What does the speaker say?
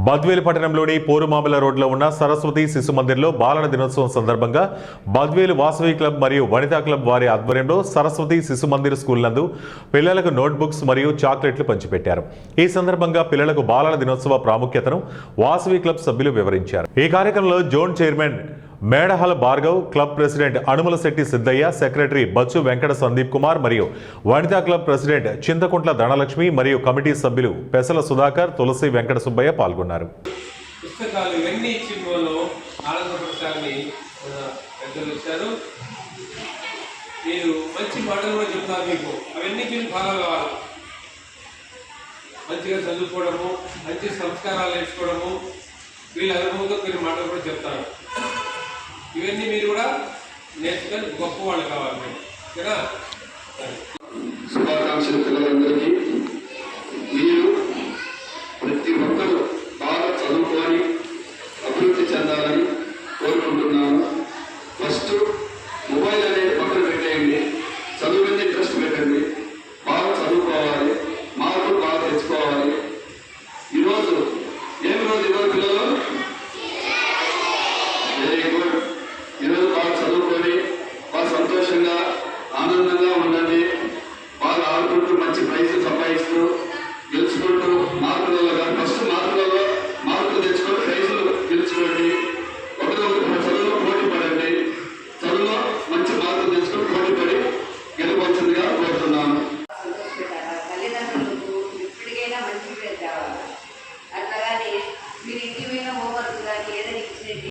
బద్వేలు పట్టణంలోని పోరుమామిల రోడ్లో ఉన్న సరస్వతి శిశు మందిర్లో బాలల దినోత్సవం సందర్భంగా బద్వేలు వాసవి క్లబ్ మరియు వనితా క్లబ్ వారి ఆధ్వర్యంలో సరస్వతి శిశు మందిర్ స్కూల్ నందు పిల్లలకు నోట్బుక్స్ మరియు చాక్లెట్లు పంచిపెట్టారు. ఈ సందర్భంగా పిల్లలకు బాలల దినోత్సవ ప్రాముఖ్యతను వాసవి క్లబ్ సభ్యులు వివరించారు. ఈ కార్యక్రమంలో zone chairman Medahala Bhargav, club president Anumalashetti Siddaiah, secretary Bachchu Venkata Sandeep Kumar మరియు వనితా క్లబ్ ప్రెసిడెంట్ చింతకుంట్ల ధనలక్ష్మి మరియు కమిటీ సభ్యులు పెసల సుధాకర్, తులసి వెంకట సుబ్బయ్య పాల్గొన్నారు. పుస్తకాలు ఇవన్నీ ఇచ్చిన ఆనందపరచాలని పెద్దలు ఇచ్చారు. మీరు మంచి మాటలు కూడా చెప్తారు. మీకు అవన్నీ మీరు ఫాలో కావాలి. మంచిగా చదువుకోవడము, మంచి సంస్కారాలు నేర్చుకోవడము, వీళ్ళ అనుభవంతో మీరు మాటలు కూడా చెప్తారు. ఇవన్నీ మీరు కూడా నేర్చుకొని గొప్ప వాళ్ళు కావాలి. ఓకేనా? శుభాకాంక్షలు పిల్లలందరికీ.